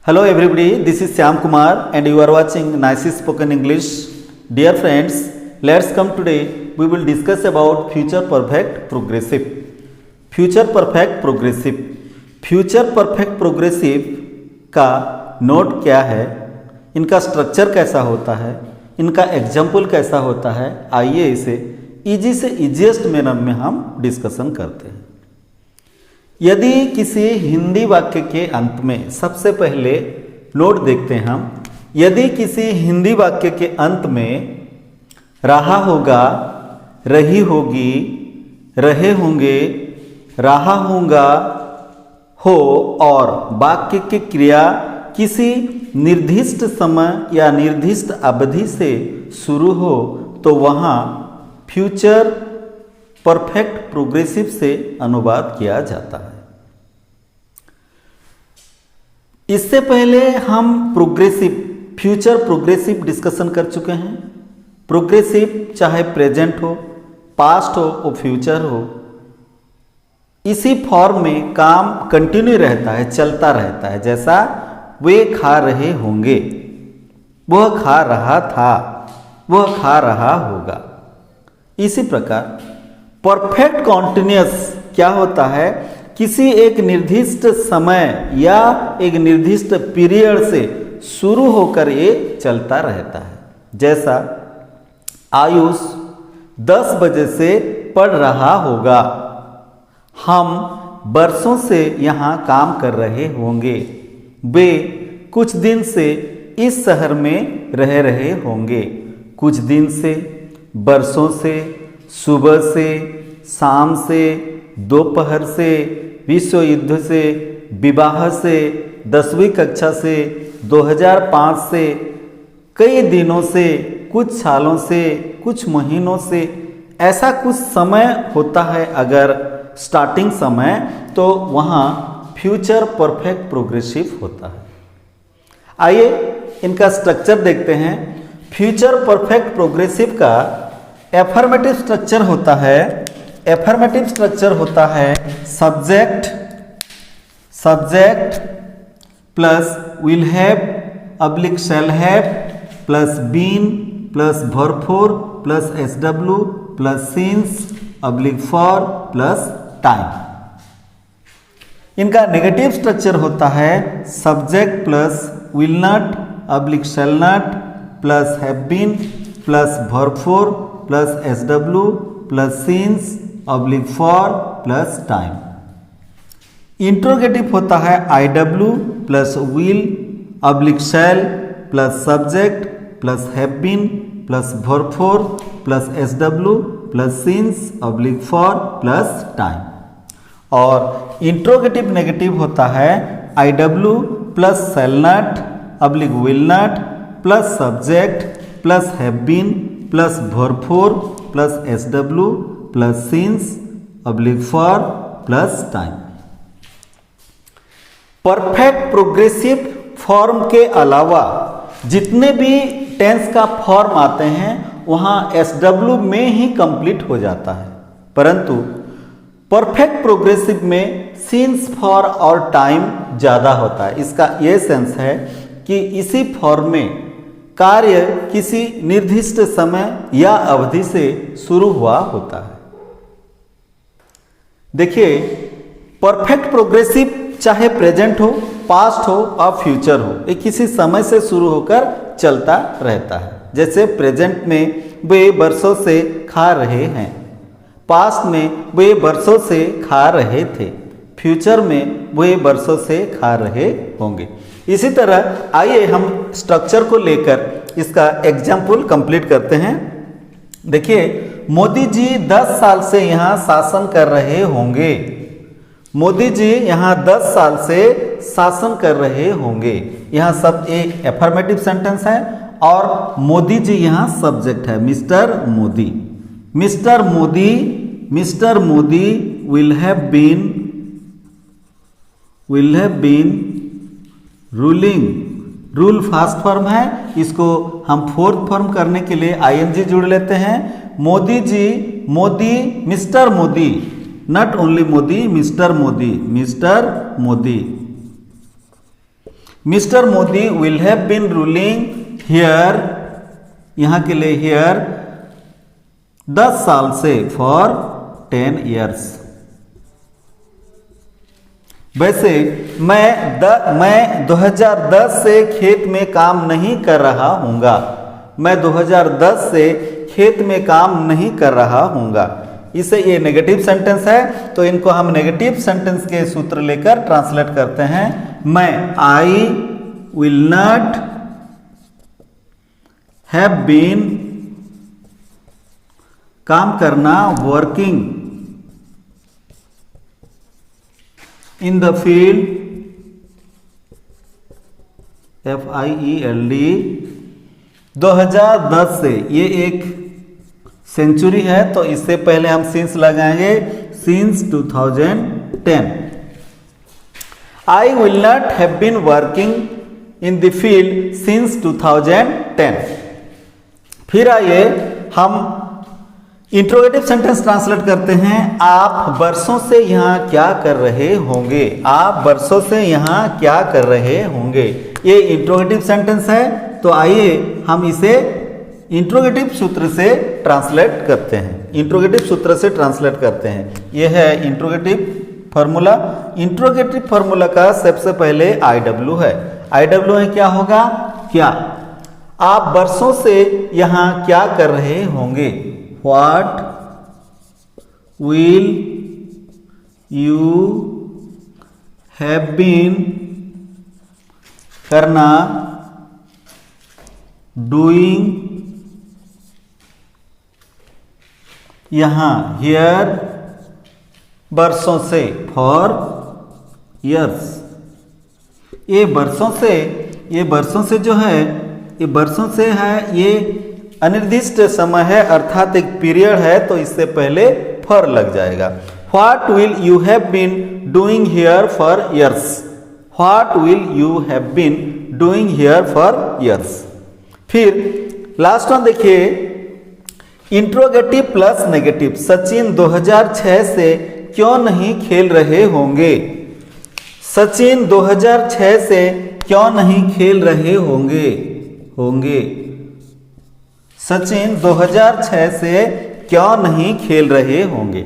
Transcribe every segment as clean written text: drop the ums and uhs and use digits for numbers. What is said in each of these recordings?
Hello everybody, this is Syam Kumar and you are watching Nice Spoken English. Dear friends, let's come today we will discuss about future perfect progressive. Future perfect progressive. Future perfect progressive का note क्या है, इनका structure कैसा होता है, इनका example कैसा होता है, आइए इसे इजी से इजीएस्ट मैनर में हम डिस्कशन करते हैं। यदि किसी हिंदी वाक्य के अंत में सबसे पहले नोट देखते हैं हम, यदि किसी हिंदी वाक्य के अंत में रहा होगा, रही होगी, रहे होंगे, रहा होगा, हो और वाक्य की क्रिया किसी निर्दिष्ट समय या निर्दिष्ट अवधि से शुरू हो तो वहाँ फ्यूचर परफेक्ट प्रोग्रेसिव से अनुवाद किया जाता है। इससे पहले हम प्रोग्रेसिव फ्यूचर प्रोग्रेसिव डिस्कशन कर चुके हैं। प्रोग्रेसिव चाहे प्रेजेंट हो, पास्ट हो और फ्यूचर हो, इसी फॉर्म में काम कंटिन्यू रहता है, चलता रहता है। जैसा वे खा रहे होंगे, वह खा रहा था, वह खा रहा होगा। इसी प्रकार परफेक्ट कॉन्टिन्यूअस क्या होता है, किसी एक निर्दिष्ट समय या एक निर्दिष्ट पीरियड से शुरू होकर ये चलता रहता है। जैसा आयुष 10 बजे से पढ़ रहा होगा, हम बरसों से यहाँ काम कर रहे होंगे, वे कुछ दिन से इस शहर में रह रहे होंगे। कुछ दिन से, बरसों से, सुबह से, शाम से, दोपहर से, विश्व युद्ध से, विवाह से, 10वीं कक्षा से, 2005 से, कई दिनों से, कुछ सालों से, कुछ महीनों से, ऐसा कुछ समय होता है। अगर स्टार्टिंग समय तो वहाँ फ्यूचर परफेक्ट प्रोग्रेसिव होता है। आइए इनका स्ट्रक्चर देखते हैं। फ्यूचर परफेक्ट प्रोग्रेसिव का एफर्मेटिव स्ट्रक्चर होता है। एफर्मेटिव स्ट्रक्चर होता है subject plus will have oblique shall have plus been plus verb four plus SW plus since oblique for plus time. इनका नेगेटिव स्ट्रक्चर होता है subject plus will not oblique shall not plus have been plus verb four plus SW plus since oblique for plus time. Interrogative होता है IW plus will oblique shell plus subject plus have been plus verb four plus SW plus since oblique for plus time. और interrogative negative होता है IW plus shall not oblique will not plus subject plus have been plus verb four plus SW plus since oblique for plus time. Perfect progressive form के अलावा जितने भी tense का form आते हैं वहाँ SW में ही कंप्लीट हो जाता है, परंतु परफेक्ट प्रोग्रेसिव में सिंस फॉर और टाइम ज़्यादा होता है। इसका यह सेंस है कि इसी फॉर्म में कार्य किसी निर्दिष्ट समय या अवधि से शुरू हुआ होता है। देखिए, परफेक्ट प्रोग्रेसिव चाहे प्रेजेंट हो, पास्ट हो और फ्यूचर हो, ये किसी समय से शुरू होकर चलता रहता है। जैसे प्रेजेंट में वे बरसों से खा रहे हैं, पास्ट में वे बरसों से खा रहे थे, फ्यूचर में वे बरसों से खा रहे होंगे। इसी तरह आइए हम स्ट्रक्चर को लेकर इसका एग्जाम्पल कंप्लीट करते हैं। देखिए, मोदी जी 10 साल से यहाँ शासन कर रहे होंगे। मोदी जी यहाँ 10 साल से शासन कर रहे होंगे। यहाँ सब एक एफर्मेटिव सेंटेंस है और मोदी जी यहाँ सब्जेक्ट है, mister Modi. Mister Modi will have been ruling. Rule first form है, इसको हम फोर्थ फॉर्म करने के लिए ING जुड़ लेते हैं। Modi ji, Modi, mister Modi, not only Modi, mister Modi, mister Modi. Mister Modi will have been ruling here, यहां के लिए हियर 10 साल से, फॉर 10 ईयर्स। वैसे मैं 2010 से खेत में काम नहीं कर रहा हूँगा, मैं 2010 से खेत में काम नहीं कर रहा हूँगा। इसे ये नेगेटिव सेंटेंस है, तो इनको हम नेगेटिव सेंटेंस के सूत्र लेकर ट्रांसलेट करते हैं। मैं I will not have been, काम करना, working in the field, FIELD, 2010 से, ये एक सेंचुरी है तो इससे पहले हम सिंस लगाएंगे, since 2010। I will not have been working in the field since 2010। फिर आइए हम इंट्रोगेटिव सेंटेंस ट्रांसलेट करते हैं। आप बरसों से यहाँ क्या कर रहे होंगे, आप बरसों से यहाँ क्या कर रहे होंगे, ये इंट्रोगेटिव सेंटेंस है। तो आइए हम इसे इंट्रोगेटिव सूत्र से ट्रांसलेट करते हैं, इंट्रोगेटिव सूत्र से ट्रांसलेट करते हैं। ये है इंट्रोगेटिव फॉर्मूला। इंट्रोगेटिव फॉर्मूला का सबसे पहले IW है। IW है क्या होगा, क्या, आप बरसों से यहाँ क्या कर रहे होंगे, What will you have been, करना, doing, यहाँ here, बरसों से, for years। ये बरसों से, ये बरसों से जो है, ये बरसों से है, ये अनिर्दिष्ट समय है, अर्थात एक पीरियड है, तो इससे पहले फॉर लग जाएगा। What will you have been doing here for years, what will you have been doing here for years. फिर लास्ट वन देखिए, इंट्रोगेटिव प्लस नेगेटिव। सचिन 2006 से क्यों नहीं खेल रहे होंगे, सचिन 2006 से क्यों नहीं खेल रहे होंगे, सचिन 2006 से क्यों नहीं खेल रहे होंगे।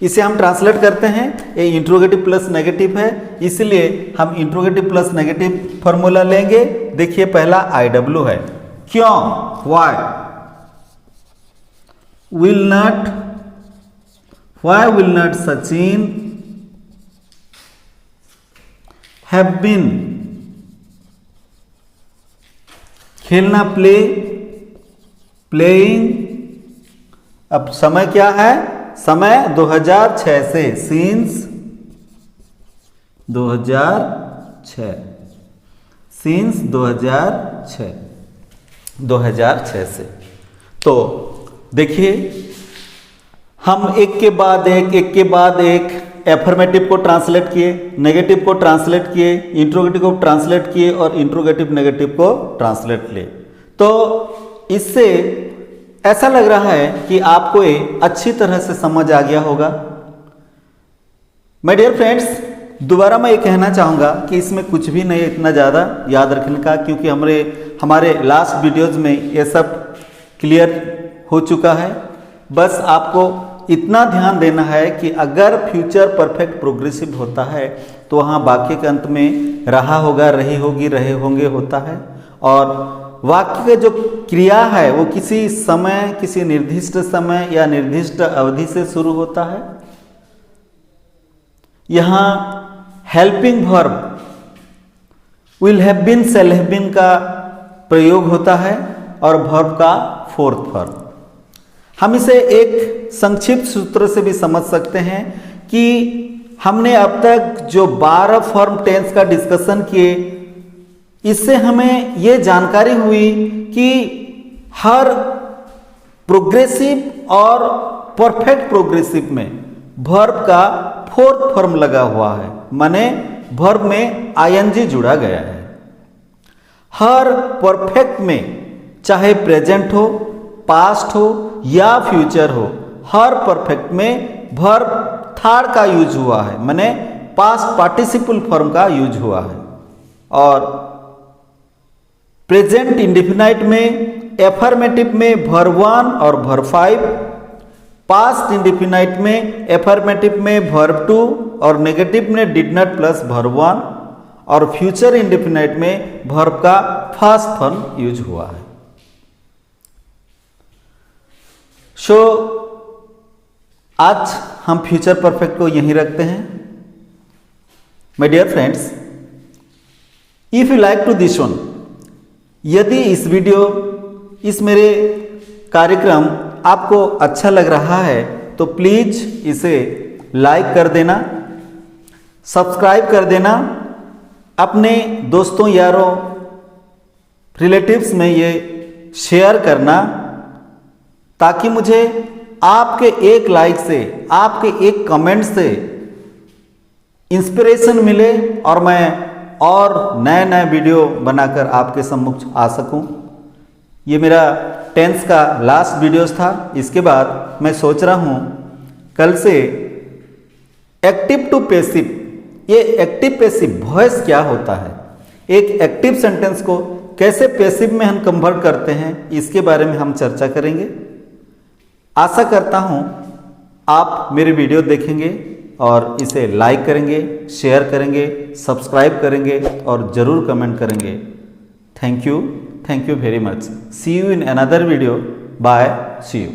इसे हम ट्रांसलेट करते हैं, ये इंट्रोगेटिव प्लस नेगेटिव है, इसलिए हम इंट्रोगेटिव प्लस नेगेटिव फॉर्मूला लेंगे। देखिए पहला IW है, क्यों, why, will not, why will not Sachin have been, खेलना, प्ले, प्लेइंग। अब समय क्या है, समय 2006 से, सिंस 2006, सिंस 2006 से। तो देखिए हम एक के बाद एक एफर्मेटिव को ट्रांसलेट किए, नेगेटिव को ट्रांसलेट किए, इंट्रोगेटिव को ट्रांसलेट किए और इंट्रोगेटिव नेगेटिव को ट्रांसलेट किए। तो इससे ऐसा लग रहा है कि आपको ये अच्छी तरह से समझ आ गया होगा। माय डियर फ्रेंड्स, दोबारा मैं ये कहना चाहूँगा कि इसमें कुछ भी नहीं इतना ज़्यादा याद रखने का, क्योंकि हमारे लास्ट वीडियोज़ में ये सब क्लियर हो चुका है। बस आपको इतना ध्यान देना है कि अगर फ्यूचर परफेक्ट प्रोग्रेसिव होता है तो वहाँ वाक्य के अंत में रहा होगा, रही होगी, रहे होंगे होता है, और वाक्य का जो क्रिया है वो किसी समय, किसी निर्दिष्ट समय या निर्दिष्ट अवधि से शुरू होता है। यहाँ helping verb will have been, shall have been का प्रयोग होता है और वर्ब का फोर्थ फॉर्म। हम इसे एक संक्षिप्त सूत्र से भी समझ सकते हैं कि हमने अब तक जो 12 फॉर्म टेंस का डिस्कशन किए, इससे हमें ये जानकारी हुई कि हर प्रोग्रेसिव और परफेक्ट प्रोग्रेसिव में वर्ब का फोर्थ फॉर्म लगा हुआ है, माने वर्ब में ING जुड़ा गया है। हर परफेक्ट में, चाहे प्रेजेंट हो, पास्ट हो या फ्यूचर हो, हर परफेक्ट में वर्ब थर्ड का यूज हुआ है, माने पास्ट पार्टिसिपल फॉर्म का यूज हुआ है। और प्रेजेंट इंडेफिनाइट में एफर्मेटिव में वर्ब 1 और वर्ब 5, पास्ट इंडेफिनाइट में एफर्मेटिव में वर्ब 2 और नेगेटिव में डिड नॉट प्लस वर्ब 1 और फ्यूचर इंडेफिनाइट में वर्ब का फर्स्ट फॉर्म यूज हुआ है। सो आज हम फ्यूचर परफेक्ट को यहीं रखते हैं। My dear friends, if you like to this one, यदि इस मेरे कार्यक्रम आपको अच्छा लग रहा है तो प्लीज इसे लाइक कर देना, सब्सक्राइब कर देना, अपने दोस्तों यारों रिलेटिव्स में ये शेयर करना, ताकि मुझे आपके एक लाइक से, आपके एक कमेंट से इंस्पिरेशन मिले और मैं और नए नए वीडियो बनाकर आपके सम्मुख आ सकूं। ये मेरा 10th का लास्ट वीडियोस था। इसके बाद मैं सोच रहा हूं कल से एक्टिव टू पैसिव, ये एक्टिव पैसिव वॉइस क्या होता है, एक एक्टिव सेंटेंस को कैसे पैसिव में हम कन्वर्ट करते हैं, इसके बारे में हम चर्चा करेंगे। आशा करता हूं आप मेरे वीडियो देखेंगे और इसे लाइक करेंगे, शेयर करेंगे, सब्सक्राइब करेंगे और ज़रूर कमेंट करेंगे। Thank you very much. See you in another video. Bye, see you.